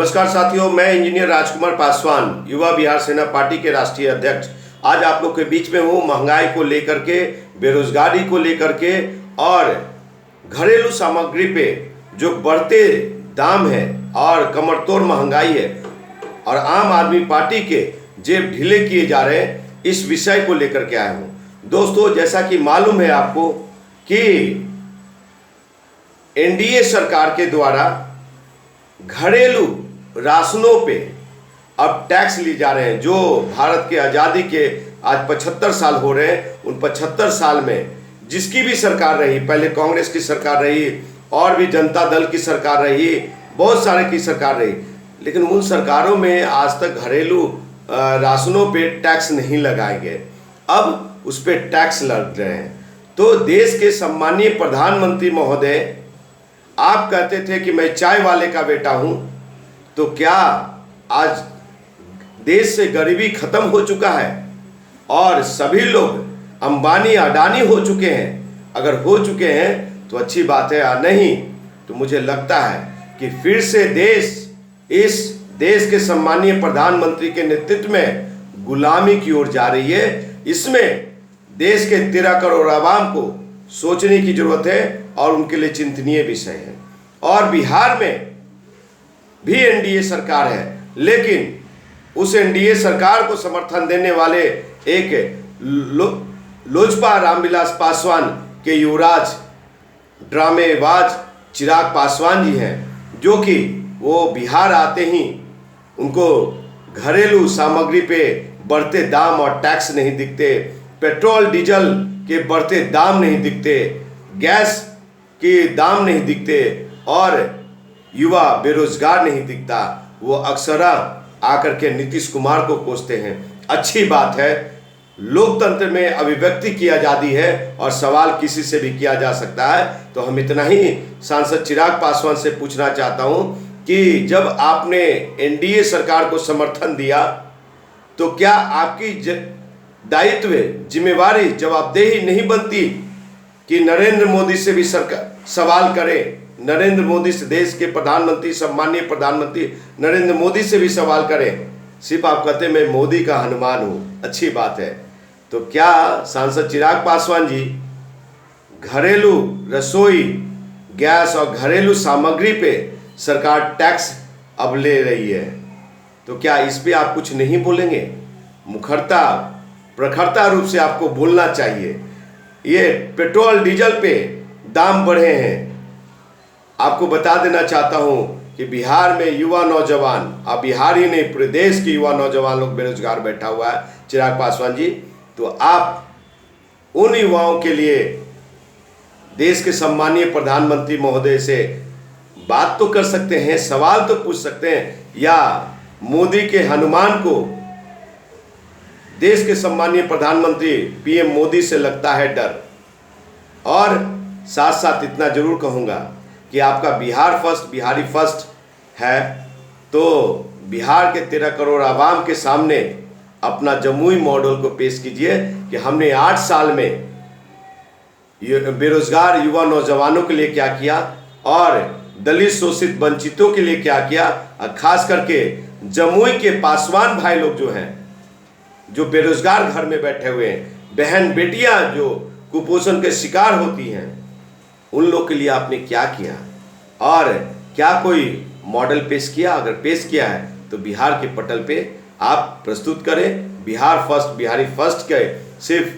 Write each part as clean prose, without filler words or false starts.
नमस्कार साथियों, मैं इंजीनियर राजकुमार पासवान, युवा बिहार सेना पार्टी के राष्ट्रीय अध्यक्ष। आज आप लोग के बीच में हूँ महंगाई को लेकर के, बेरोजगारी को लेकर के और घरेलू सामग्री पे जो बढ़ते दाम है और कमरतोड़ महंगाई है और आम आदमी पार्टी के जेब ढीले किए जा रहे हैं, इस विषय को लेकर के आया हूँ। दोस्तों, जैसा कि मालूम है आपको कि एनडीए सरकार के द्वारा घरेलू राशनों पे अब टैक्स लिए जा रहे हैं। जो भारत के आज़ादी के आज 75 साल हो रहे हैं, उन 75 साल में जिसकी भी सरकार रही, पहले कांग्रेस की सरकार रही और भी जनता दल की सरकार रही, बहुत सारे की सरकार रही, लेकिन उन सरकारों में आज तक घरेलू राशनों पे टैक्स नहीं लगाए गए। अब उस पर टैक्स लग रहे हैं। तो देश के सम्मानीय प्रधानमंत्री महोदय, आप कहते थे कि मैं चाय वाले का बेटा हूं, तो क्या आज देश से गरीबी खत्म हो चुका है और सभी लोग अंबानी अडानी हो चुके हैं? अगर हो चुके हैं तो अच्छी बात है, या नहीं तो मुझे लगता है कि फिर से इस देश के सम्मानीय प्रधानमंत्री के नेतृत्व में गुलामी की ओर जा रही है। इसमें देश के 13 करोड़ आवाम को सोचने की जरूरत है और उनके लिए चिंतनीय विषय है। और बिहार में भी एनडीए सरकार है, लेकिन उस एनडीए सरकार को समर्थन देने वाले एक लोजपा रामविलास पासवान के युवराज ड्रामेबाज चिराग पासवान जी हैं, जो कि वो बिहार आते ही उनको घरेलू सामग्री पे बढ़ते दाम और टैक्स नहीं दिखते, पेट्रोल डीजल के बढ़ते दाम नहीं दिखते, गैस के दाम नहीं दिखते और युवा बेरोजगार नहीं दिखता। वो अक्सर आकर के नीतीश कुमार को कोसते हैं। अच्छी बात है, लोकतंत्र में अभिव्यक्ति की आज़ादी है और सवाल किसी से भी किया जा सकता है। तो हम इतना ही सांसद चिराग पासवान से पूछना चाहता हूं कि जब आपने एनडीए सरकार को समर्थन दिया तो क्या आपकी दायित्व, जिम्मेवारी, जवाबदेही नहीं बनती कि नरेंद्र मोदी से भी सरकार सवाल करे? नरेंद्र मोदी से, देश के प्रधानमंत्री, सम्मानीय प्रधानमंत्री नरेंद्र मोदी से भी सवाल करें। सिर्फ आप कहते मैं मोदी का हनुमान हूँ, अच्छी बात है। तो क्या सांसद चिराग पासवान जी घरेलू रसोई गैस और घरेलू सामग्री पे सरकार टैक्स अब ले रही है, तो क्या इस पे आप कुछ नहीं बोलेंगे? मुखरता प्रखरता रूप से आपको बोलना चाहिए। ये पेट्रोल डीजल पे दाम बढ़े हैं। आपको बता देना चाहता हूं कि बिहार में युवा नौजवान, अब बिहार ही नहीं पूरे देश के युवा नौजवान लोग बेरोजगार बैठा हुआ है। चिराग पासवान जी, तो आप उन युवाओं के लिए देश के सम्मानीय प्रधानमंत्री महोदय से बात तो कर सकते हैं, सवाल तो पूछ सकते हैं, या मोदी के हनुमान को देश के सम्मानीय प्रधानमंत्री पीएम मोदी से लगता है डर? और साथ साथ इतना जरूर कहूँगा कि आपका बिहार फर्स्ट, बिहारी फर्स्ट है, तो बिहार के 13 करोड़ आवाम के सामने अपना जमुई मॉडल को पेश कीजिए कि हमने 8 साल में बेरोजगार युवा नौजवानों के लिए क्या किया और दलित शोषित वंचितों के लिए क्या किया। और खास करके जमुई के पासवान भाई लोग जो हैं, जो बेरोजगार घर में बैठे हुए हैं, बहन बेटियां जो कुपोषण के शिकार होती हैं, उन लोग के लिए आपने क्या किया और क्या कोई मॉडल पेश किया? अगर पेश किया है तो बिहार के पटल पे आप प्रस्तुत करें। बिहार फर्स्ट, बिहारी फर्स्ट के सिर्फ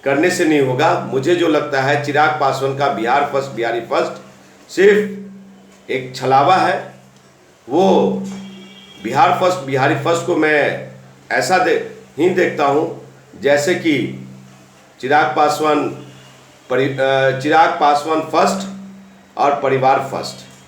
करने से नहीं होगा। मुझे जो लगता है चिराग पासवान का बिहार फर्स्ट, बिहारी फर्स्ट सिर्फ एक छलावा है। वो बिहार फर्स्ट, बिहारी फर्स्ट को मैं ऐसा देखता हूँ जैसे कि चिराग पासवान फर्स्ट और परिवार फर्स्ट।